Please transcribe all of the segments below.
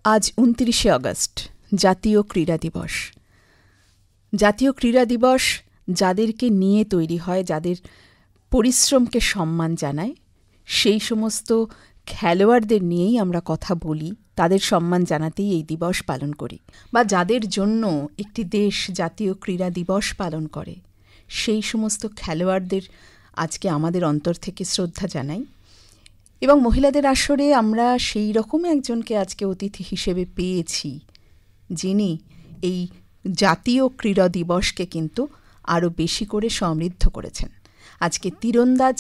আজ ২৯শে আগস্ট, জাতীয় ক্রীড়া দিবস। জাতীয় ক্রীড়া দিবস যাদেরকে নিয়ে তৈরি হয়, যাদের পরিশ্রমকে সম্মান জানায়, সেই সমস্ত খেলোয়াড়দের নিয়েই আমরা কথা বলি, তাদের সম্মান জানাতেই এই দিবস পালন করি। বা যাদের জন্য একটি দেশ জাতীয় ক্রীড়া দিবস পালন করে, সেই সমস্ত খেলোয়াড়দের আজকে আমাদের অন্তর থেকে শ্রদ্ধা জানাই। এবং মহিলাদের আসরে আমরা সেই রকম একজনকে আজকে অতিথি হিসেবে পেয়েছি, যিনি এই জাতীয় ক্রীড়া দিবসকে কিন্তু আরও বেশি করে সমৃদ্ধ করেছেন। আজকে তীরন্দাজ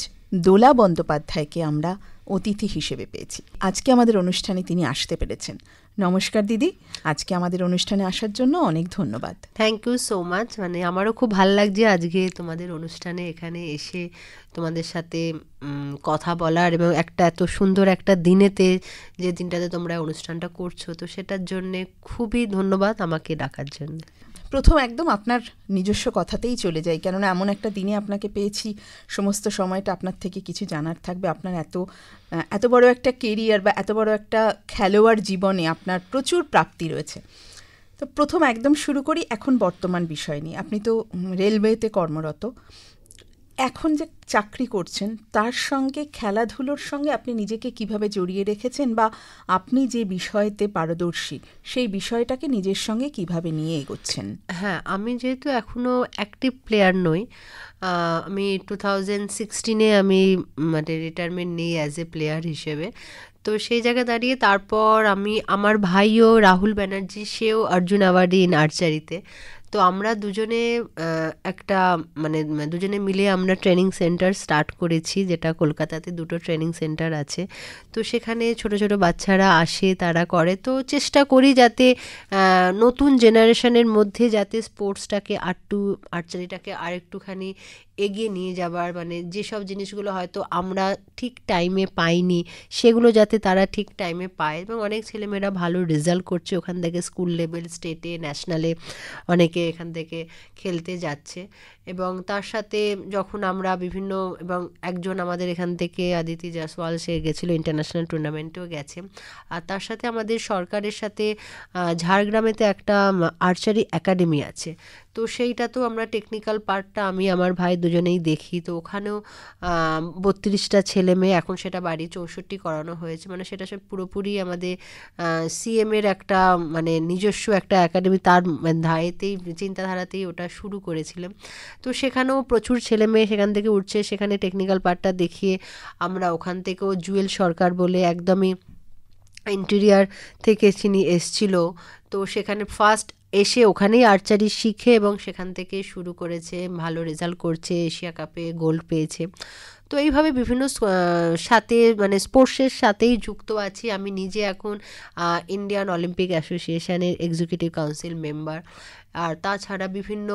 দোলা বন্দ্যোপাধ্যায়কে আমরা অতিথি হিসেবে পেয়েছি। আজকে আমাদের অনুষ্ঠানে তিনি আসতে পেরেছেন। নমস্কার দিদি, আজকে আমাদের অনুষ্ঠানে আসার জন্য অনেক ধন্যবাদ। Thank you so much. আমারও খুব ভালো লাগছে আজকে তোমাদের অনুষ্ঠানে এখানে এসে তোমাদের সাথে কথা বলার, এবং একটা এত সুন্দর একটা দিনেতে, যে দিনটাতে তোমরা অনুষ্ঠানটা করছো, তো সেটার জন্যে খুবই ধন্যবাদ আমাকে ডাকার জন্য। প্রথম একদম আপনার নিজস্ব কথাতেই চলে যাই, কেননা এমন একটা দিনে আপনাকে পেয়েছি, সমস্ত সময়টা আপনার থেকে কিছু জানার থাকবে। আপনার এত বড় একটা কেরিয়ার বা এত বড় একটা খেলোয়াড় জীবনে আপনার প্রচুর প্রাপ্তি রয়েছে। তো প্রথম একদম শুরু করি এখন বর্তমান বিষয় নিয়ে। আপনি তো রেলওয়েতে কর্মরত, এখন যে চাকরি করছেন তার সঙ্গে খেলাধুলোর সঙ্গে আপনি নিজেকে কিভাবে জড়িয়ে রেখেছেন, বা আপনি যে বিষয়তে পারদর্শী সেই বিষয়টাকে নিজের সঙ্গে কিভাবে নিয়ে এগোচ্ছেন? হ্যাঁ, আমি যেহেতু এখনও অ্যাক্টিভ প্লেয়ার নই, আমি 2016-এ আমি রিটায়ারমেন্ট নিই অ্যাজ এ প্লেয়ার হিসেবে। তো সেই জায়গায় দাঁড়িয়ে তারপর আমার ভাইও রাহুল ব্যানার্জি, সেও অর্জুন অ্যাওয়ার্ডি ইন আর্চারিতে। তো আমরা দুজনে দুজনে মিলে আমরা ট্রেনিং সেন্টার স্টার্ট করেছি, যেটা কলকাতাতে 2টো ট্রেনিং সেন্টার আছে। তো সেখানে ছোট ছোট বাচ্চারা আসে, তারা করে। তো চেষ্টা করি যাতে নতুন জেনারেশনের মধ্যে যাতে স্পোর্টসটাকে আর্চারিটাকে আরেকটুখানি এগিয়ে নিয়ে যাবার, যেসব জিনিসগুলো হয়তো আমরা ঠিক টাইমে পাইনি, সেগুলো যাতে তারা ঠিক টাইমে পায়। এবং অনেক ছেলেমেয়েরা ভালো রেজাল্ট করছে ওখান থেকে, স্কুল লেভেল, স্টেটে, ন্যাশনালে অনেকে এখান থেকে খেলতে যাচ্ছে। এবং তার সাথে যখন আমরা এবং একজন আমাদের এখান থেকে আদিতি জয়সওয়াল, সে গেছিলো ইন্টারন্যাশনাল টুর্নামেন্টেও গেছে। আর তার সাথে আমাদের সরকারের সাথে ঝাড়গ্রামেতে একটা আর্চারি একাডেমি আছে। তো সেইটাতেও আমরা টেকনিক্যাল পার্টটা আমি আমার ভাই দুজনেই দেখি। তো ওখানেও 32টা ছেলে মেয়ে, এখন সেটা বাড়ি 64 করানো হয়েছে। সেটা সব পুরোপুরি আমাদের সিএমের একটা নিজস্ব একটা একাডেমি, তার ধায়েতেই, চিন্তাধারাতেই ওটা শুরু করেছিলাম। তো সেখানেও প্রচুর ছেলে মেয়ে সেখান থেকে উঠছে। সেখানে টেকনিক্যাল পার্টটা দেখিয়ে আমরা ওখান থেকেও জুয়েল সরকার বলে একদমই ইন্টেরিয়ার থেকে তিনি এসছিল, তো সেখানে ফার্স্ট এসে ওখানেই আর্চারি শিখে এবং সেখান থেকে শুরু করেছে, ভালো রেজাল্ট করছে, এশিয়া কাপে গোল্ড পেয়েছে। তো এইভাবে বিভিন্ন সাথে স্পোর্টসের সাথেই যুক্ত আছি। আমি নিজে এখন ইন্ডিয়ান অলিম্পিক অ্যাসোসিয়েশনের এক্সিকিউটিভ কাউন্সিল মেম্বার। আর তাছাড়া বিভিন্ন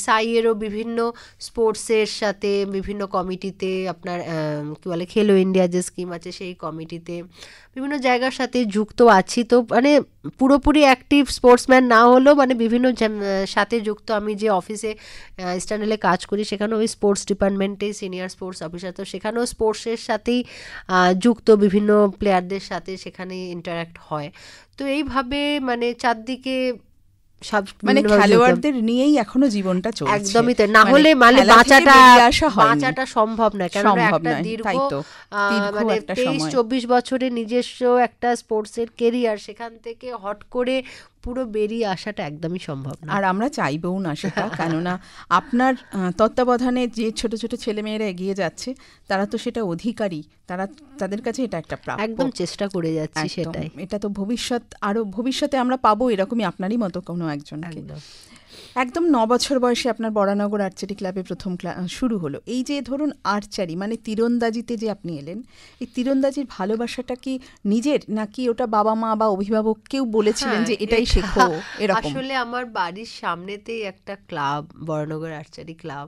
সাইয়েরও বিভিন্ন স্পোর্টসের সাথে বিভিন্ন কমিটিতে, আপনার কী বলে, খেলো ইন্ডিয়া যে স্কিম আছে সেই কমিটিতে বিভিন্ন জায়গার সাথে যুক্ত আছি। তো পুরোপুরি অ্যাক্টিভ স্পোর্টসম্যান না হলেও বিভিন্ন সাথে যুক্ত। আমি যে অফিসে ইস্টার্নেলে কাজ করি সেখানেও ওই স্পোর্টস ডিপার্টমেন্টে সিনিয়র স্পোর্টস অফিসার, তো সেখানেও স্পোর্টসের সাথেই যুক্ত, বিভিন্ন প্লেয়ারদের সাথে সেখানে ইন্টারাক্ট হয়। তো এইভাবে চারদিকে সব খেলোয়াড়দের নিয়েই এখনো জীবনটা চলছে। একদমই তাই, না হলে বাঁচাটা সম্ভব না। কেন একটা দীর্ঘ 23-24 বছরের নিজস্ব একটা স্পোর্টসের কেরিয়ার, সেখান থেকে হট করে পুরো বেরিয়ে আসাটা একদমই সম্ভব না। আর আমরা চাইবও না সেটা, কেননা আপনার তত্ত্বাবধানে যে ছোট ছোট ছেলেমেয়েরা এগিয়ে যাচ্ছে, তারা তো সেটা অধিকারী, তাদের কাছে এটা একটা প্রাপ্য। একদম চেষ্টা করে যাচ্ছি সেটাই। এটা তো ভবিষ্যতে আমরা পাবো এরকমই আপনারই মতো কোনো একজনকে। একদম 9 বছর বয়সে আপনার বরানগর আর্চারি ক্লাবে প্রথম শুরু হলো। এই যে ধরুন আর্চারি তীরন্দাজিতে যে আপনি এলেন, এই তীরন্দাজির ভালোবাসাটা কি নিজের, নাকি ওটা বাবা মা বা অভিভাবক কেউ বলেছিলেন যে এটাই শেখো এরকম? আসলে আমার বাড়ির সামনেতেই একটা ক্লাব, বরানগর আর্চারি ক্লাব,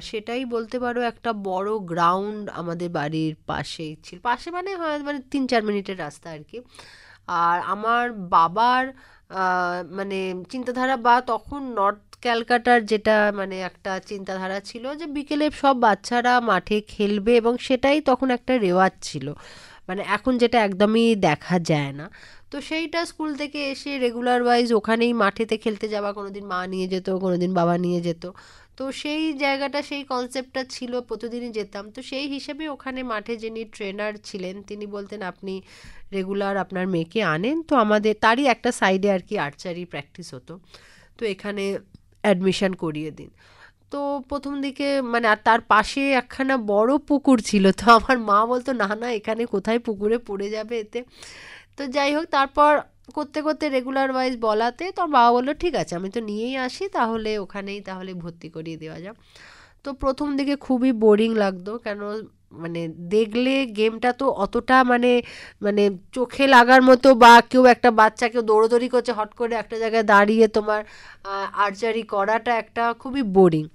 সেটাই বলতে পারো একটা বড় গ্রাউন্ড আমাদের বাড়ির পাশেই ছিল। পাশে হয় 3-4 মিনিটের রাস্তা আর কি। আর আমার বাবার চিন্তাধারা, বা তখন নর্থ ক্যালকাটার যেটা একটা চিন্তাধারা ছিল যে বিকেলে সব বাচ্চারা মাঠে খেলবে, এবং সেটাই তখন একটা রেওয়াজ ছিল। মানে এখন যেটা একদমই দেখা যায় না। তো সেইটা স্কুল থেকে এসে রেগুলার ওয়াইজ ওখানেই মাঠেতে খেলতে যাওয়া, কোনোদিন মা নিয়ে যেত, কোনোদিন বাবা নিয়ে যেত। তো সেই জায়গাটা, সেই কনসেপ্টটা ছিল, প্রতিদিনই যেতাম। তো সেই হিসেবে ওখানে মাঠে যিনি ট্রেনার ছিলেন তিনি বলতেন আপনি রেগুলার আপনার মেয়েকে আনেন, তো আমাদের তারই একটা সাইডে আর কি আর্চারি প্র্যাকটিস হতো, তো এখানে অ্যাডমিশন করিয়ে দিন। তো প্রথম দিকে মানে, আর তার পাশে একখানা বড় পুকুর ছিল, তো আমার মা বলতো না না এখানে কোথায় পুকুরে পড়ে যাবে এতে। তো যাই হোক, তারপর করতে করতে রেগুলার ওয়াইজ বলাতে তো বাবা বললো ঠিক আছে আমি তো নিয়েই আসি, তাহলে ওখানেই তাহলে ভর্তি করিয়ে দেওয়া যাক। তো প্রথম দিকে খুবই বোরিং লাগতো, কেন মানে দেখলে গেমটা তো অতটা মানে মানে চোখে লাগার মতো, বা কেউ একটা বাচ্চা কেউ দৌড়োদৌড়ি করছে হট করে একটা জায়গায় দাঁড়িয়ে তোমার আর্চারি করাটা একটা খুবই বোরিং।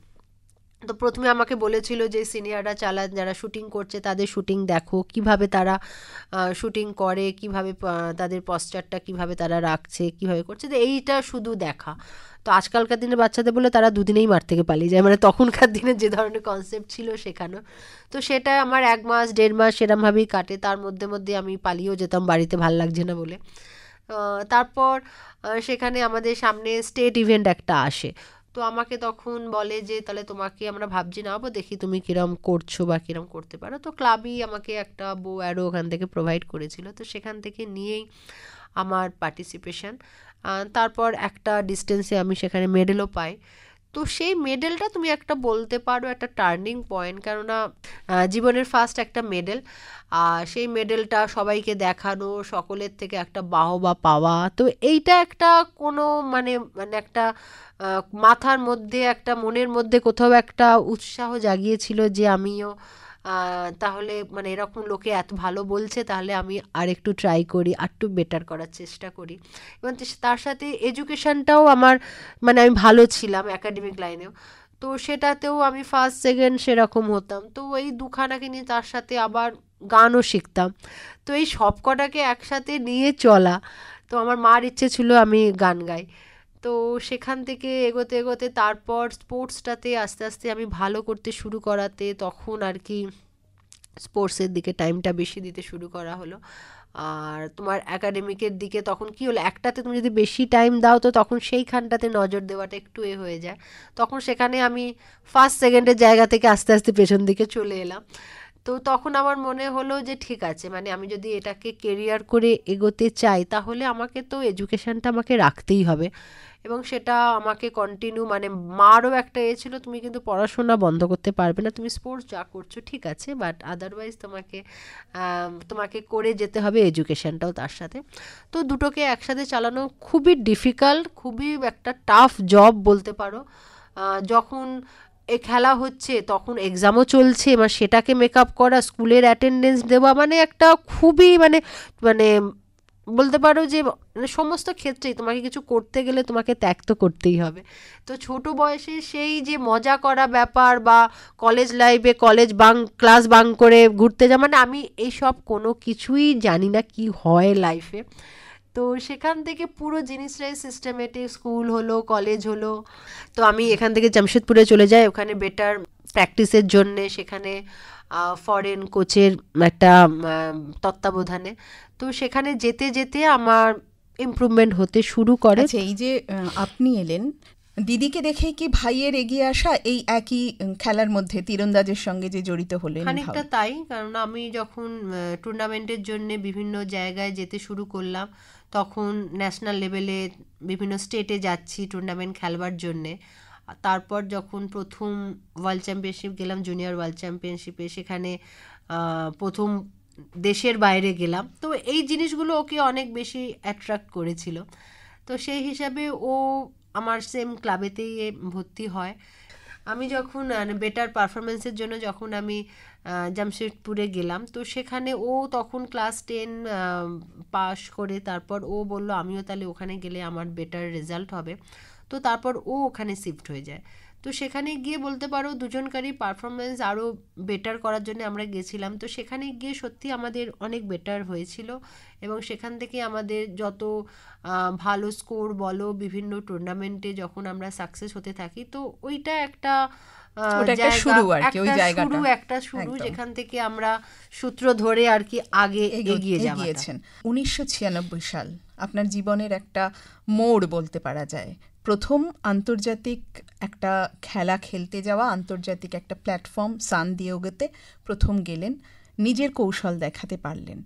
তো প্রথমে আমাকে বলেছিল যে সিনিয়ররা চালান, যারা শুটিং করছে তাদের শুটিং দেখো, কিভাবে তারা শুটিং করে, কিভাবে তাদের পশ্চারটা কিভাবে তারা রাখছে, কিভাবে করছে, তো এইটা শুধু দেখা। তো আজকালকার দিনে বাচ্চাদের বলে তারা দুদিনেই মাঠ থেকে পালিয়ে যায়, মানে তখনকার দিনে যে ধরনের কনসেপ্ট ছিল শেখানো, তো সেটা আমার 1 মাস 1.5 মাস সেরমভাবেই কাটে। তার মধ্যে মধ্যে আমি পালিয়েও যেতাম বাড়িতে, ভাল লাগছে না বলে। তারপর সেখানে আমাদের সামনে স্টেট ইভেন্ট একটা আসে, তো আমাকে তখন বলে যে তাহলে তোমাকে আমরা ভাবছি নামাবো, দেখি তুমি কিরম করছো বা কিরম করতে পারো। তো ক্লাবই আমাকে একটা বো অ্যারো ওখান থেকে প্রোভাইড করেছিল, তো সেখান থেকে নিয়েই আমার পার্টিসিপেশন। তারপর একটা ডিস্টেন্সে আমি সেখানে মেডেলও পাই। তো সেই মেডেলটা তুমি একটা বলতে পারো একটা টার্নিং পয়েন্ট, কেননা জীবনের ফার্স্ট একটা মেডেল, সেই মেডেলটা সবাইকে দেখানো, সকলের থেকে একটা বাহবা পাওয়া, তো এইটা একটা কোনো মানে মানে একটা মাথার মধ্যে একটা মনের মধ্যে কোথাও একটা উৎসাহ জাগিয়েছিল যে আমিও তাহলে মানে এরকম লোকে এত ভালো বলছে, তাহলে আমি আর একটু ট্রাই করি, আর একটু বেটার করার চেষ্টা করি। এবং তার সাথে এডুকেশানটাও আমার মানে আমি ভালো ছিলাম একাডেমিক লাইনেও, তো সেটাতেও আমি ফার্স্ট সেকেন্ড সেরকম হতাম। তো এই দুখানাকে নিয়ে তার সাথে আবার গানও শিখতাম, তো এই সব কটাকে একসাথে নিয়ে চলা। তো আমার মার ইচ্ছে ছিল আমি গান গাই। তো সেখান থেকে এগোতে এগোতে তারপর স্পোর্টসটাতে আস্তে আস্তে আমি ভালো করতে শুরু করাতে তখন আর কি স্পোর্টসের দিকে টাইমটা বেশি দিতে শুরু করা হলো। আর তোমার একাডেমিকের দিকে তখন কি হলো, একটাতে তুমি যদি বেশি টাইম দাও তো তখন সেইখানটাতে নজর দেওয়াটা একটু হয়ে যায়। তখন সেখানে আমি ফার্স্ট সেকেন্ডের জায়গা থেকে আস্তে আস্তে পেছন দিকে চলে এলাম। তো তখন আমার মনে হলো যে ঠিক আছে, মানে আমি যদি এটাকে কেরিয়ার করে এগোতে চাই তাহলে আমাকে তো এডুকেশানটা আমাকে রাখতেই হবে, এবং সেটা আমাকে কন্টিনিউ মানে মারও একটা ছিল তুমি কিন্তু পড়াশোনা বন্ধ করতে পারবে না, তুমি স্পোর্টস যা করছো ঠিক আছে, বাট আদারওয়াইজ তোমাকে করে যেতে হবে এডুকেশানটাও তার সাথে। তো দুটোকে একসাথে চালানো খুবই ডিফিকাল্ট, খুবই একটা টাফ জব বলতে পারো। যখন এ খেলা হচ্ছে তখন এক্সামও চলছে, এবার সেটাকে মেকআপ করা, স্কুলের অ্যাটেন্ডেন্স দেওয়া, মানে একটা খুবই মানে মানে বলতে পারো যে মানে সমস্ত ক্ষেত্রেই তোমাকে কিছু করতে গেলে তোমাকে ত্যাগ তো করতেই হবে। তো ছোট বয়সে সেই যে মজা করা ব্যাপার, বা কলেজ লাইফে কলেজ ক্লাস বাঙ্ক করে ঘুরতে যাওয়া, মানে আমি এইসব কোনো কিছুই জানি না কি হয় লাইফে। তো সেখান থেকে পুরো জিনিসটাই সিস্টেমেটিক, স্কুল হলো, কলেজ হলো। তো আমি এখান থেকে জামশেদপুরে চলে যাই ওখানে বেটার প্র্যাকটিসের জন্যে, সেখানে ফরেন কোচের একটা তত্ত্বাবধানে। তো সেখানে যেতে যেতে আমার ইমপ্রুভমেন্ট হতে শুরু করে। আচ্ছা, এই যে আপনি এলেন, দিদিকে দেখেই কি ভাইয়ের এগিয়ে আসা এই একই খেলার মধ্যে তীরন্দাজের সঙ্গে যে জড়িত হলেন? খানিকটা তাই, কারণ আমি যখন টুর্নামেন্টের জন্য বিভিন্ন জায়গায় যেতে শুরু করলাম, তখন ন্যাশনাল লেভেলে বিভিন্ন স্টেটে যাচ্ছি টুর্নামেন্ট খেলবার জন্যে। তারপর যখন প্রথম ওয়ার্ল্ড চ্যাম্পিয়নশিপ গেলাম, জুনিয়র ওয়ার্ল্ড চ্যাম্পিয়নশিপে, সেখানে প্রথম দেশের বাইরে গেলাম। তো এই জিনিসগুলো ওকে অনেক বেশি অ্যাট্রাক্ট করেছিল, তো সেই হিসাবে ও আমার সেম ক্লাবেতেই ভর্তি হয়। আমি যখন বেটার পারফরমেন্সের জন্য যখন আমি জামশেদপুরে গেলাম, তো সেখানে ও তখন ক্লাস 10 পাস করে তারপর ও বলল আমিও তাহলে ওখানে গেলে আমার বেটার রেজাল্ট হবে। তো তারপর ও ওখানে শিফট হয়ে যায়। তো সেখানে গিয়ে বলতে পারো দুজনকারই পারফরমেন্স আরও বেটার করার জন্য আমরা গেছিলাম। তো সেখানে গিয়ে সত্যি আমাদের অনেক বেটার হয়েছিল, এবং সেখান থেকে আমাদের যত ভালো স্কোর বলো বিভিন্ন টুর্নামেন্টে যখন আমরা সাকসেস হতে থাকি, তো ওইটা একটা ওটা একটা শুরু আর কি, ওই জায়গাটা একটা শুরু যেখান থেকে আমরা সূত্র ধরে আর কি আগে এগিয়ে গিয়েছেন। 1996 সাল আপনার জীবনের একটা মোড় বলতে পারা যায়। প্রথম আন্তর্জাতিক একটা খেলা খেলতে যাওয়া, আন্তর্জাতিক একটা প্ল্যাটফর্ম সান দিয়েগোতে প্রথম গেলেন, নিজের কৌশল দেখাতে পারলেন।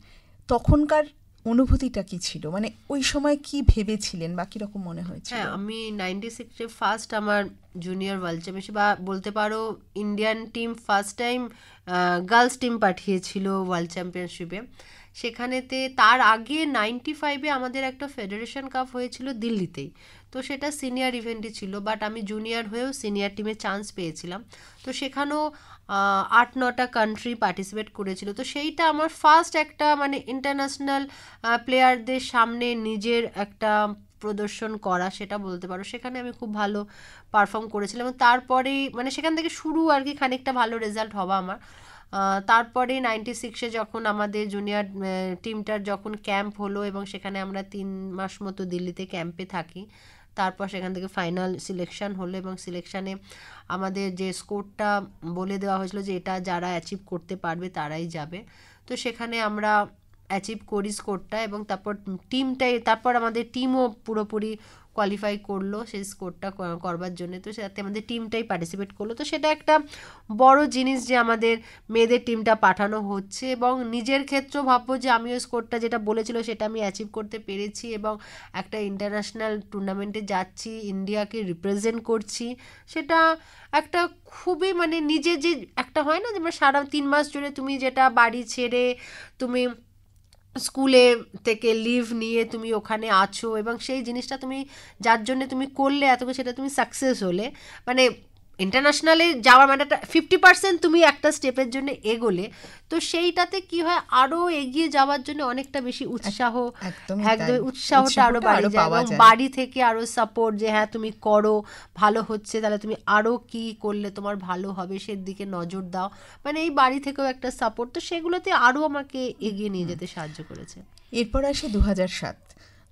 তখনকার অনুভূতিটা কি ছিল, মানে ওই সময় কি ভেবেছিলেন বা কিরকম মনে হয়েছিল? হ্যাঁ, আমি 96-এ ফার্স্ট আমার জুনিয়র ওয়ার্ল্ড চ্যাম্পিয়নশিপ, বা বলতে পারো Indian team first time girls team পাঠিয়েছিল ওয়ার্ল্ড চ্যাম্পিয়নশিপে। সেখানেতে তার আগে 95-এ আমাদের একটা ফেডারেশন কাপ হয়েছিল দিল্লিতেই, তো সেটা সিনিয়র ইভেন্টই ছিল, বাট আমি জুনিয়র হয়েও সিনিয়র টিমে চান্স পেয়েছিলাম। তো সেখানেও 8-9টা কান্ট্রি পার্টিসিপেট করেছিল। তো সেইটা আমার ফার্স্ট একটা মানে ইন্টারন্যাশনাল প্লেয়ারদের সামনে নিজের একটা প্রদর্শন করা, সেটা বলতে পারো। সেখানে আমি খুব ভালো পারফর্ম করেছিলাম এবং তারপরেই মানে সেখান থেকে শুরু আর কি খানিকটা ভালো রেজাল্ট হওয়া আমার। তারপরে 96-এ যখন আমাদের জুনিয়র টিমটার যখন ক্যাম্প হলো এবং সেখানে আমরা 3 মাস মতো দিল্লিতে ক্যাম্পে থাকি, তারপর সেখান থেকে ফাইনাল সিলেকশন হলো এবং সিলেকশানে আমাদের যে স্কোরটা বলে দেওয়া হয়েছিল যে এটা যারা অ্যাচিভ করতে পারবে তারাই যাবে। তো সেখানে আমরা অ্যাচিভ করি স্কোরটা এবং তারপর আমাদের টিমও পুরোপুরি কোয়ালিফাই করলো সেই স্কোরটা করবার জন্য। তো সাথে আমাদের টিমটাই পার্টিসিপেট করলো। তো সেটা একটা বড় জিনিস যে আমাদের মেয়েদের টিমটা পাঠানো হচ্ছে, এবং নিজের ক্ষেত্রেও ভাববো যে আমিও স্কোরটা যেটা বলেছিল সেটা আমি অ্যাচিভ করতে পেরেছি এবং একটা ইন্টারন্যাশনাল টুর্নামেন্টে যাচ্ছি, ইন্ডিয়াকে রিপ্রেজেন্ট করছি। সেটা একটা খুবই মানে নিজে যে একটা হয় না যে সারা 3 মাস জুড়ে তুমি যেটা বাড়ি ছেড়ে তুমি স্কুলে থেকে লিভ নিয়ে তুমি ওখানে আছো এবং সেই জিনিসটা তুমি যার জন্য তুমি করলে এতক্ষণ, সেটা তুমি সাকসেস হলে মানে ইন্টারন্যাশনালে যাওয়ার মানে 50% তুমি একটা স্টেপের জন্য এগোলে, তো সেইটাতে কি হয় আরও এগিয়ে যাওয়ার জন্য অনেকটা বেশি উৎসাহটা আরও বাড়ি যায় এবং বাড়ি থেকে আরও সাপোর্ট যে হ্যাঁ তুমি করো, ভালো হচ্ছে, তাহলে তুমি আরও কি করলে তোমার ভালো হবে সেদিকে নজর দাও, মানে এই বাড়ি থেকেও একটা সাপোর্ট। তো সেগুলোতে আরও আমাকে এগিয়ে নিয়ে যেতে সাহায্য করেছে। এরপর আসে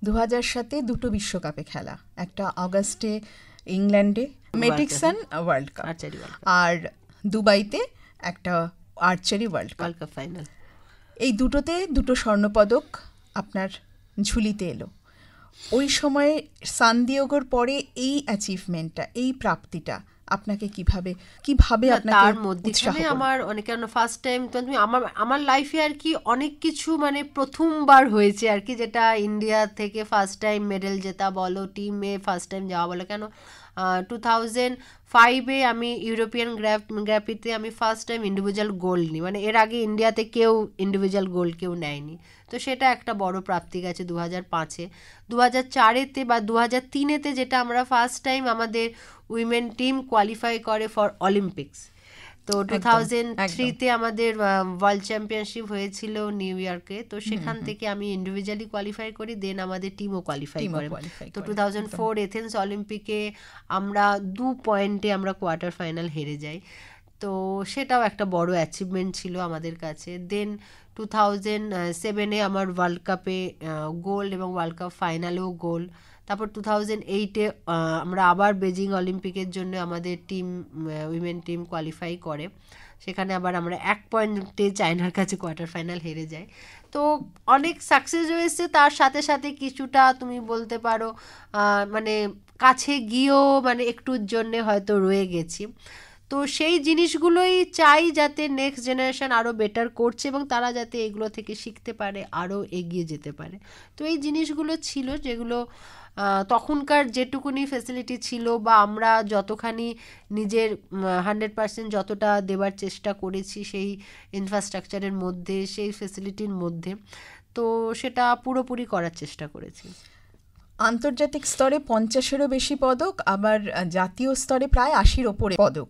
2007-এ দুটো বিশ্বকাপে খেলা, একটা অগাস্টে ইংল্যান্ডে মেটিক্সন ওয়ার্ল্ড কাপ, আর দুবাইতে একটা আর্চারি ওয়ার্ল্ড কাপ ফাইনাল। এই দুটোতে দুটো স্বর্ণপদক আপনার ঝুলিতে এলো। ওই সময়ে সান দিয়েগোর পরে এই অ্যাচিভমেন্টটা, এই প্রাপ্তিটা আপনাকে কিভাবে তার মধ্যে আমার অনেক ফার্স্ট টাইম আমার লাইফে আর কি অনেক কিছু মানে প্রথমবার হয়েছে আর কি, যেটা ইন্ডিয়া থেকে ফার্স্ট টাইম মেডেল জেতা বলো, টিমে ফার্স্ট টাইম যাওয়া বলো। কেন 2005-এ আমি ইউরোপিয়ান গ্র্যাপিতে আমি ফার্স্ট টাইম ইন্ডিভিজুয়াল গোল্ড নিই, মানে এর আগে ইন্ডিয়াতে কেউ ইন্ডিভিজুয়াল গোল্ড কেউ নেয়নি। তো সেটা একটা বড় প্রাপ্তি গেছে 2005-এ। 2004-এতে বা 2003-এতে যেটা আমরা ফার্স্ট টাইম আমাদের উইমেন টিম কোয়ালিফাই করে ফর অলিম্পিক্স। তো 2003-তে আমাদের ওয়ার্ল্ড চ্যাম্পিয়নশিপ হয়েছিল নিউ ইয়র্কে, তো সেখান থেকে আমি ইন্ডিভিজুয়ালি কোয়ালিফাই করি, দেন আমাদের টিমও কোয়ালিফাই করে। তো 2004 এথেন্স অলিম্পিকে আমরা 2 পয়েন্টে আমরা কোয়ার্টার ফাইনাল হেরে যাই, তো সেটাও একটা বড় অ্যাচিভমেন্ট ছিল আমাদের কাছে। দেন 2007-এ আমার ওয়ার্ল্ড কাপে গোল্ড এবং ওয়ার্ল্ড কাপ ফাইনালেও গোল্ড। তারপর 2008-এ আমরা আবার বেজিং অলিম্পিকের জন্য আমাদের টিম উইমেন টিম কোয়ালিফাই করে, সেখানে আবার আমরা 1 পয়েন্টে চায়নার কাছে কোয়ার্টার ফাইনাল হেরে যাই। তো অনেক সাকসেস হয়েছে, তার সাথে সাথে কিছুটা তুমি বলতে পারো মানে কাছে গিয়েও মানে একটুর জন্যে হয়তো রয়ে গেছি। তো সেই জিনিসগুলোই চাই যাতে নেক্সট জেনারেশন আরও বেটার করছে এবং তারা যাতে এগুলো থেকে শিখতে পারে, আরও এগিয়ে যেতে পারে। তো এই জিনিসগুলো ছিল যেগুলো তখনকার যেটুকুনি ফ্যাসিলিটি ছিল বা আমরা যতখানি নিজের 100% যতটা দেওয়ার চেষ্টা করেছি সেই ইনফ্রাস্ট্রাকচারের মধ্যে, সেই ফ্যাসিলিটির মধ্যে, তো সেটা পুরোপুরি করার চেষ্টা করেছি। আন্তর্জাতিক স্তরে 50-এরও বেশি পদক, আবার জাতীয় স্তরে প্রায় 80-র ওপরে পদক।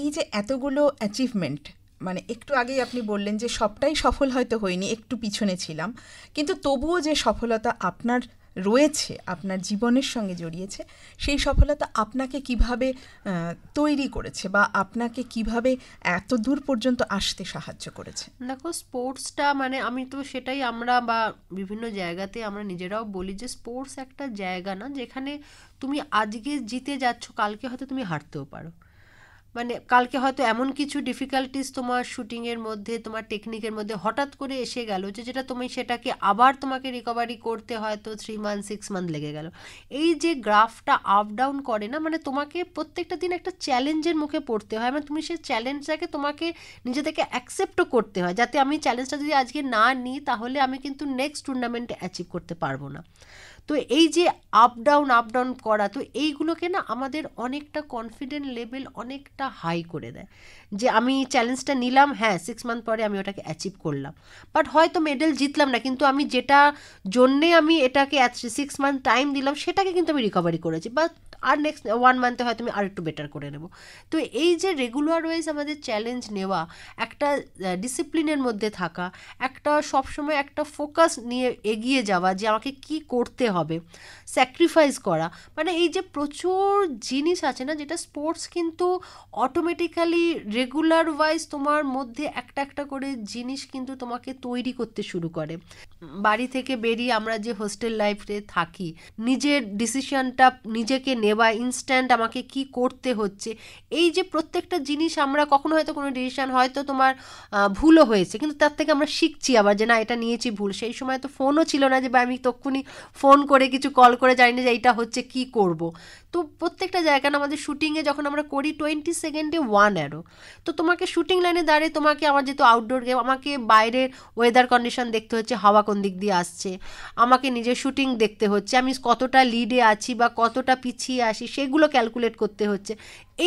এই যে এতগুলো অ্যাচিভমেন্ট, মানে একটু আগেই আপনি বললেন যে সবটাই সফল হয়তো হয়নি, একটু পিছনে ছিলাম, কিন্তু তবুও যে সফলতা আপনার রয়েছে, আপনার জীবনের সঙ্গে জড়িয়েছে, সেই সফলতা আপনাকে কিভাবে তৈরি করেছে বা আপনাকে কিভাবে এত দূর পর্যন্ত আসতে সাহায্য করেছে? দেখো, স্পোর্টসটা মানে আমি তো সেটাই আমরা বা বিভিন্ন জায়গাতে আমরা নিজেরাও বলি যে স্পোর্টস একটা জায়গা না যেখানে তুমি আজকে জিতে যাচ্ছ, কালকে হয়তো তুমি হারতেও পারো। মানে কালকে হয়তো এমন কিছু ডিফিকাল্টিস তোমার শুটিংয়ের মধ্যে, তোমার টেকনিকের মধ্যে হঠাৎ করে এসে গেল যে যেটা তুমি সেটাকে আবার তোমাকে রিকভারি করতে হয়তো 3 মান্থ 6 মান্থ লেগে গেল। এই যে গ্রাফটা আপ ডাউন করে না, মানে তোমাকে প্রত্যেকটা দিন একটা চ্যালেঞ্জের মুখে পড়তে হয়, মানে তুমি সেই চ্যালেঞ্জটাকে তোমাকে নিজে থেকে অ্যাকসেপ্টও করতে হয়, যাতে আমি চ্যালেঞ্জটা যদি আজকে না নিই তাহলে আমি কিন্তু নেক্সট টুর্নামেন্টে অ্যাচিভ করতে পারবো না। তো এই যে আপ ডাউন করা, তো এইগুলোকে না আমাদের অনেকটা কনফিডেন্ট লেভেল অনেকটা হাই করে দেয়, যে আমি চ্যালেঞ্জটা নিলাম, হ্যাঁ 6 মান্থ পরে আমি ওটাকে অ্যাচিভ করলাম, বাট হয়তো মেডেল জিতলাম না, কিন্তু আমি যেটা জন্যে আমি এটাকে 6 মান্থ টাইম দিলাম সেটাকে কিন্তু আমি রিকভারি করেছি, বা আর নেক্সট 1 মান্থে হয়তো আমি আর একটু বেটার করে নেব। তো এই যে রেগুলার ওয়াইজ আমাদের চ্যালেঞ্জ নেওয়া, একটা ডিসিপ্লিনের মধ্যে থাকা, একটা সবসময় একটা ফোকাস নিয়ে এগিয়ে যাওয়া যে আমাকে কি করতে হবে, স্যাক্রিফাইস করা, মানে এই যে প্রচুর জিনিস আছে না, যেটা স্পোর্টস কিন্তু অটোমেটিক্যালি রেগুলার ওয়াইজ তোমার মধ্যে একটা একটা করে জিনিস কিন্তু তোমাকে তৈরি করতে শুরু করে। বাড়ি থেকে বেরিয়ে আমরা যে হোস্টেল লাইফে থাকি, নিজের ডিসিশনটা নিজেকে নেওয়া, ইনস্ট্যান্ট আমাকে কি করতে হচ্ছে, এই যে প্রত্যেকটা জিনিস আমরা কখনো হয়তো কোনো ডিসিশন হয়তো তোমার ভুলও হয়েছে, কিন্তু তার থেকে আমরা শিখছি আবার যে না এটা নিয়েছি ভুল। সেই সময় তো ফোনও ছিল না যে বা আমি তক্ষুনি ফোন করে কিছু কল করে জানি না যে এইটা হচ্ছে কি করব। তো প্রত্যেকটা জায়গায় আমাদের শুটিংয়ে যখন আমরা করি 20 সেকেন্ডে 1 অ্যারো, তো তোমাকে শুটিং লাইনে দাঁড়িয়ে তোমাকে, আমার যেহেতু আউটডোর গেম, আমাকে বাইরের ওয়েদার কন্ডিশন দেখতে হচ্ছে, হাওয়া কোন দিক দিয়ে আসছে, আমাকে নিজের শুটিং দেখতে হচ্ছে, আমি কতটা লিডে আছি বা কতটা পিছিয়ে আসি সেগুলো ক্যালকুলেট করতে হচ্ছে।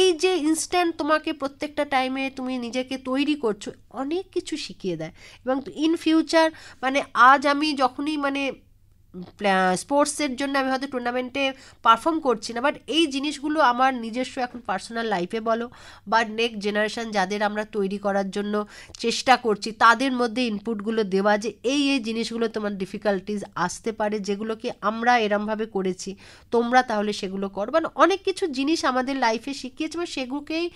এই যে ইনস্ট্যান্ট তোমাকে প্রত্যেকটা টাইমে তুমি নিজেকে তৈরি করছো, অনেক কিছু শিখিয়ে দেয়। এবং ইন ফিউচার মানে আজ আমি যখনই মানে স্পোর্টসের জন্য আমি হয়তো টুর্নামেন্টে পারফর্ম করছি না, বাট এই জিনিসগুলো আমার নিজস্ব এখন পার্সোনাল লাইফে বলো বা নেক্সট জেনারেশন যাদের আমরা তৈরি করার জন্য চেষ্টা করছি তাদের মধ্যে ইনপুটগুলো দেওয়া, যে এই এই জিনিসগুলো তোমার ডিফিকাল্টিস আসতে পারে, যেগুলোকে আমরা এরমভাবে করেছি তোমরা তাহলে সেগুলো করো, মানে অনেক কিছু জিনিস আমাদের লাইফে শিখিয়েছে, মানে সেগুলোকেই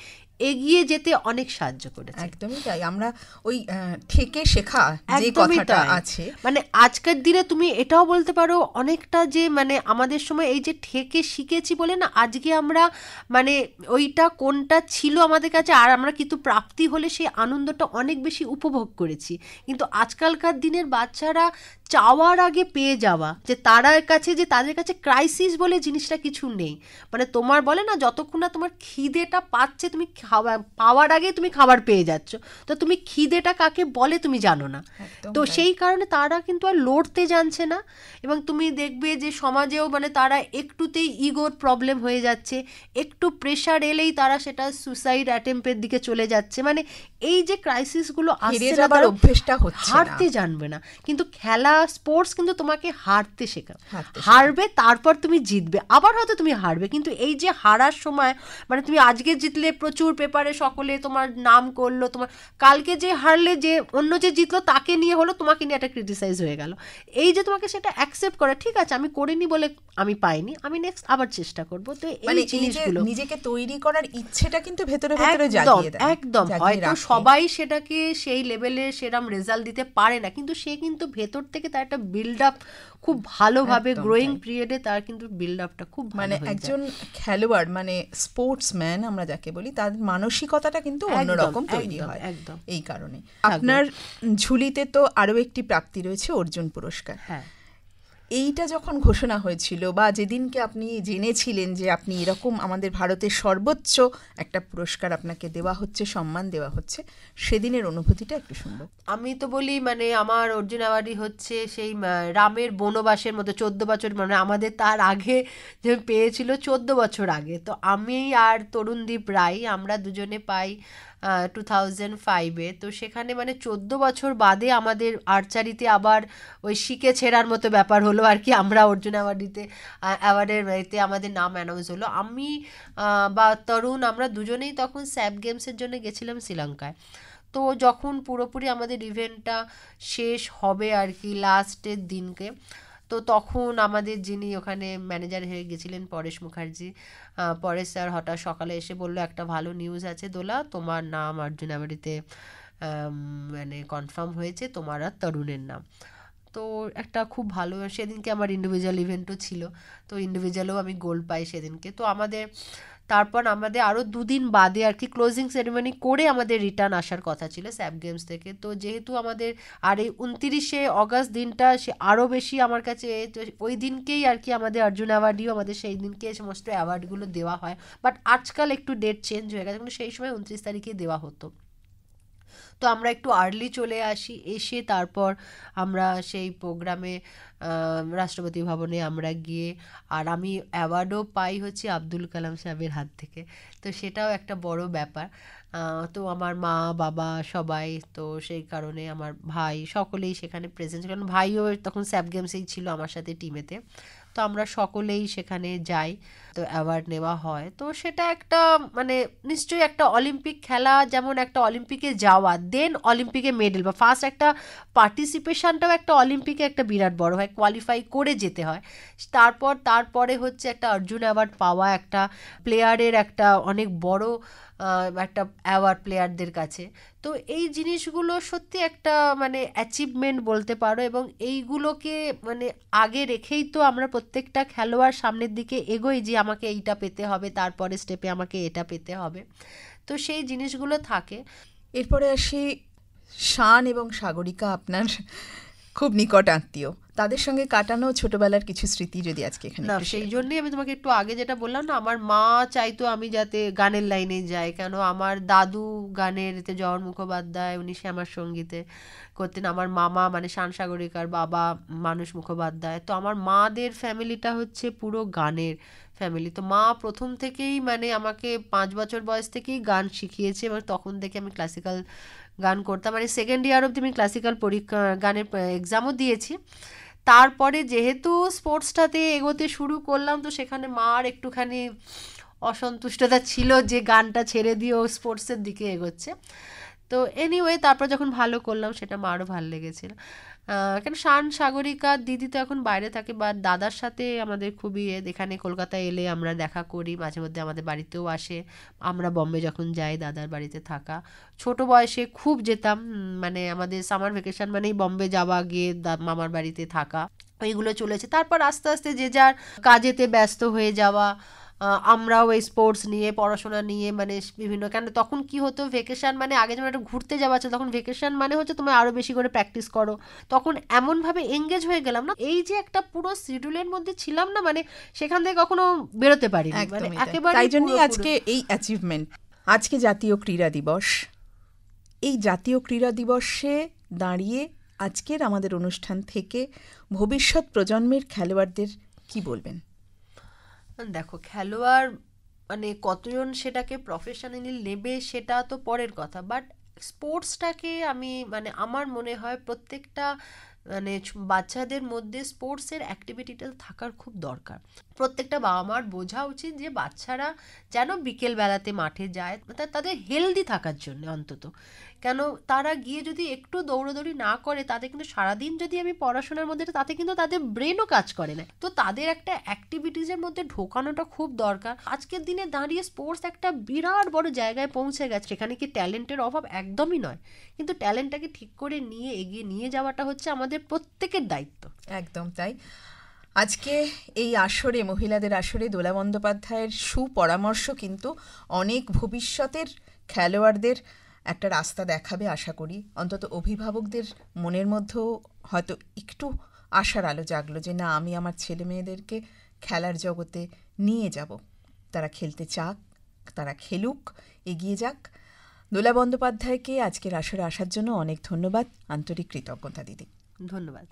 এগিয়ে যেতে অনেক সাহায্য করেছে। একদমই তাই, আমরা ওই থেকে শেখা যে কথাটা আছে, মানে আজকের দিনে তুমি এটাও বলতে পারো অনেকটা যে মানে আমাদের সময় এই যে ঠেকে শিখেছি বলে না, আজকে আমরা মানে ওইটা কোনটা ছিল আমাদের কাছে আর আমরা কিন্তু প্রাপ্তি হলে সেই আনন্দটা অনেক বেশি উপভোগ করেছি। কিন্তু আজকালকার দিনের বাচ্চারা চাওয়ার আগে পেয়ে যাওয়া, যে তার কাছে যে তাদের কাছে ক্রাইসিস বলে জিনিসটা কিছু নেই, মানে তোমার বলে না যতক্ষণ না তোমার খিদেটা পাচ্ছে, তুমি পাওয়ার আগে তুমি খাবার পেয়ে যাচ্ছ, তো তুমি খিদেটা কাকে বলে তুমি জানো না। তো সেই কারণে তারা কিন্তু আর লড়তে জানছে না, এবং তুমি দেখবে যে সমাজেও মানে তারা একটুতেই ইগোর প্রবলেম হয়ে যাচ্ছে, একটু প্রেশার এলেই তারা সেটা সুসাইড অ্যাটেম্পের দিকে চলে যাচ্ছে, মানে এই যে ক্রাইসিসগুলো আসছে না, তার অভ্যেসটা হচ্ছে না, হারতে জানবে না। কিন্তু খেলা স্পোর্টস কিন্তু তোমাকে হারতে শেখায়, হারবে তারপর তুমি জিতবে, আবার হয়তো তুমি হারবে, কিন্তু এই যে হারার সময় মানে তুমি আজকে জিতলে প্রচুর পেপারে সকলে তোমার নাম করলো, তোমার কালকে যে হারলে যে অন্য যে জিতলো তাকে নিয়ে হলো, তোমাকে নিয়ে একটা ক্রিটিসাইজ হয়ে গেল। এই যে তোমাকে সেটা অ্যাকসেপ্ট করে, ঠিক আছে আমি করিনি বলে আমি পাইনি, আমি নেক্সট আবার চেষ্টা করব। তো এই জিনিসগুলো নিজেকে তৈরি করার ইচ্ছেটা কিন্তু ভেতরে ভেতরে জাগিয়ে দেয়। একদম, হয়তো সবাই সেটাকে সেই লেভেলে সেরকম রেজাল্ট দিতে পারে না, কিন্তু সে কিন্তু ভেতর থেকে তার একটা বিল্ড আপ খুব ভালোভাবে গ্রোয়িং পিরিয়ডে তার কিন্তু বিল্ড আপটা খুব মানে একজন খেলোয়াড় মানে স্পোর্টসম্যান আমরা যাকে বলি, তার মানসিকতাটা কিন্তু অন্যরকম তৈরি হয় একদম এই কারণে। আপনার ঝুলিতে তো আরো একটি প্রাপ্তি রয়েছে, অর্জুন পুরস্কার। হ্যাঁ, এইটা যখন ঘোষণা হয়েছিল বা যেদিনকে আপনি জেনেছিলেন যে আপনি এরকম আমাদের ভারতের সর্বোচ্চ একটা পুরস্কার আপনাকে দেওয়া হচ্ছে, সম্মান দেওয়া হচ্ছে, সেদিনের অনুভূতিটা একটু শুনবো। আমি তো বলি মানে আমার অর্জুন অ্যাওয়ার্ডই হচ্ছে সেই রামের বনবাসের মতো, 14 বছর মানে আমাদের তার আগে যে পেয়েছিল 14 বছর আগে, তো আমি আর তরুণদীপ রায় আমরা দুজনে পাই 2005-এ। তো সেখানে মানে 14 বছর বাদে আমাদের আর্চারিতে আবার ওই শিখে ছেঁড়ার মতো ব্যাপার হলো আর কি, আমরা অর্জুন অ্যাওয়ার্ডের এতে আমাদের নাম অ্যানাউন্স হলো। আমি বা তরুণ আমরা দুজনেই তখন স্যাপ গেমসের জন্য গেছিলাম শ্রীলঙ্কায়। তো যখন পুরোপুরি আমাদের ইভেন্টটা শেষ হবে আর কি লাস্টের দিনকে, তো তখন আমাদের যিনি ওখানে ম্যানেজার হয়ে গেছিলেন পরেশ মুখার্জি, পরেশ স্যার হঠাৎ সকালে এসে বললো একটা ভালো নিউজ আছে দোলা, তোমার নাম অর্জুন অ্যাওয়ার্ডে মানে কনফার্ম হয়েছে, তোমার আর তরুণের নাম। তো একটা খুব ভালো, সেদিনকে আমার ইন্ডিভিজুয়াল ইভেন্টও ছিল, তো ইন্ডিভিজুয়ালেও আমি গোল্ড পাই সেদিনকে। তো আমাদের তারপর আমাদের আরও 2 দিন বাদে আর কি ক্লোজিং সেরেমনি করে আমাদের রিটার্ন আসার কথা ছিল স্যাপ গেমস থেকে। তো যেহেতু আমাদের আর এই 29শে অগস্ট দিনটা সে আরও বেশি আমার কাছে, তো ওই দিনকেই আর কি আমাদের অর্জুন অ্যাওয়ার্ডও আমাদের সেই দিনকে সমস্ত অ্যাওয়ার্ডগুলো দেওয়া হয়, বাট আজকাল একটু ডেট চেঞ্জ হয়ে গেছে, কিন্তু সেই সময় 29 তারিখে দেওয়া হতো। তো আমরা একটু আর্লি চলে আসি, এসে তারপর আমরা সেই প্রোগ্রামে রাষ্ট্রপতি ভবনে আমরা গিয়ে, আর আমি অ্যাওয়ার্ডও পাই হচ্ছে আব্দুল কালাম সাহেবের হাত থেকে, তো সেটাও একটা বড় ব্যাপার। তো আমার মা বাবা সবাই, তো সেই কারণে আমার ভাই সকলেই সেখানে প্রেজেন্ট, কারণ ভাইও তখন স্যাপ গেমসেই ছিল আমার সাথে টিমেতে। তো আমরা সকলেই সেখানে যাই, তো অ্যাওয়ার্ড নেওয়া হয়। তো সেটা একটা মানে নিশ্চয়ই একটা অলিম্পিক খেলা, যেমন একটা অলিম্পিকে যাওয়া, দেন অলিম্পিকে মেডেল বা ফার্স্ট একটা পার্টিসিপেশনটাও একটা অলিম্পিকে একটা বিরাট বড় হয়, কোয়ালিফাই করে যেতে হয়। তারপরে হচ্ছে একটা অর্জুন অ্যাওয়ার্ড পাওয়া একটা প্লেয়ারের একটা অনেক বড় একটা অ্যাওয়ার্ড প্লেয়ারদের কাছে। তো এই জিনিসগুলো সত্যি একটা মানে অ্যাচিভমেন্ট বলতে পারো, এবং এইগুলোকে মানে আগে রেখেই তো আমরা প্রত্যেকটা খেলোয়াড় সামনের দিকে এগোই যে আমাকে এইটা পেতে হবে, তারপরে স্টেপে আমাকে এটা পেতে হবে, তো সেই জিনিসগুলো থাকে। এরপরে আসি শান এবং সাগরিকা, আপনার খুব নিকট আত্মীয়, তাদের সঙ্গে কাটানো ছোটবেলার কিছু স্মৃতি যদি আজকে এখানে। না, সেই জন্যই আমি তোমাকে একটু আগে যেটা বললাম না, আমার মা চাইতো আমি যাতে গানের লাইনে যাই, কেন আমার দাদু গানের এতে জওহর মুখোপাধ্যায়, উনি শ্যামার সঙ্গীতে করতেন। আমার মামা মানে শান সাগরিকার বাবা মানুষ মুখোপাধ্যায়। তো আমার মাদের ফ্যামিলিটা হচ্ছে পুরো গানের ফ্যামিলি। তো মা প্রথম থেকেই মানে আমাকে 5 বছর বয়স থেকেই গান শিখিয়েছে, এবং তখন থেকে আমি ক্লাসিক্যাল গান করতাম, মানে সেকেন্ড ইয়ার অবধি আমি ক্লাসিক্যাল পরীক্ষা গানের এক্সামও দিয়েছি। তারপরে যেহেতু স্পোর্টসটাতে এগোতে শুরু করলাম, তো সেখানে মার একটুখানি অসন্তুষ্টতা ছিল যে গানটা ছেড়ে দিয়ে ও স্পোর্টসের দিকে এগোচ্ছে। তো এনিওয়ে তারপর যখন ভালো করলাম সেটা মারও ভালো লেগেছিল। কেন শান সাগরিকা দিদি তো এখন বাইরে থাকে, বা দাদার সাথে আমাদের খুবই এখানে কলকাতায় এলে আমরা দেখা করি, মাঝে মধ্যে আমাদের বাড়িতেও আসে। আমরা বম্বে যখন যাই দাদার বাড়িতে থাকা, ছোট বয়সে খুব যেতাম, মানে আমাদের সামার ভ্যাকেশন মানেই বম্বে যাওয়া, গিয়ে মামার বাড়িতে থাকা, এইগুলো চলেছে। তারপর আস্তে আস্তে যে যার কাজেতে ব্যস্ত হয়ে যাওয়া, আমরাও এই স্পোর্টস নিয়ে পড়াশোনা নিয়ে মানে বিভিন্ন, কেন তখন কি হতো ভেকেশন মানে আগে যেমন একটা ঘুরতে যাওয়া আছে, তখন ভেকেশন মানে হচ্ছে তুমি আরও বেশি করে প্র্যাকটিস করো, তখন এমনভাবে এঙ্গেজ হয়ে গেলাম না, এই যে একটা পুরো শিডিউলের মধ্যে ছিলাম না, মানে সেখান থেকে কখনো বেরোতে পারিনি, মানে একেবারে। তাই জন্যই আজকে এই অ্যাচিভমেন্ট। আজকে জাতীয় ক্রীড়া দিবস, এই জাতীয় ক্রীড়া দিবসে দাঁড়িয়ে আজকের আমাদের অনুষ্ঠান থেকে ভবিষ্যৎ প্রজন্মের খেলোয়াড়দের কি বলবেন? দেখো, খেলোয়াড় মানে কতজন সেটাকে প্রফেশনালি নেবে সেটা তো পরের কথা, বাট স্পোর্টসটাকে আমি মানে আমার মনে হয় প্রত্যেকটা মানে বাচ্চাদের মধ্যে স্পোর্টসের অ্যাক্টিভিটিটা থাকার খুব দরকার। প্রত্যেকটা বাবা মার বোঝা উচিত যে বাচ্চারা যেন বিকেলবেলাতে মাঠে যায় তাদের হেলদি থাকার জন্য অন্তত, কেন তারা গিয়ে যদি একটু দৌড়োদৌড়ি না করে, তাদের কিন্তু সারাদিন যদি আমি পড়াশোনার মধ্যে, তাতে কিন্তু তাদের ব্রেনও কাজ করে না, তো তাদের একটা অ্যাক্টিভিটিসের মধ্যে ঢোকানোটা খুব দরকার। আজকের দিনে দাঁড়িয়ে স্পোর্টস একটা বিরাট বড় জায়গায় পৌঁছে গেছে, সেখানে কি ট্যালেন্টের অভাব? একদমই নয়, কিন্তু ট্যালেন্টটাকে ঠিক করে নিয়ে এগিয়ে নিয়ে যাওয়াটা হচ্ছে আমাদের প্রত্যেকের দায়িত্ব। একদম তাই। আজকে এই আসরে, মহিলাদের আসরে দোলা বন্দ্যোপাধ্যায়ের সুপরামর্শ কিন্তু অনেক ভবিষ্যতের খেলোয়াড়দের একটা রাস্তা দেখাবে আশা করি। অন্তত অভিভাবকদের মনের মধ্যেও হয়তো একটু আশার আলো জাগলো যে না, আমি আমার ছেলে মেয়েদেরকে খেলার জগতে নিয়ে যাব, তারা খেলতে চাক, তারা খেলুক, এগিয়ে যাক। দোলা বন্দ্যোপাধ্যায়কে আজকের আসরে আসার জন্য অনেক ধন্যবাদ, আন্তরিক কৃতজ্ঞতা দিদি। ধন্যবাদ।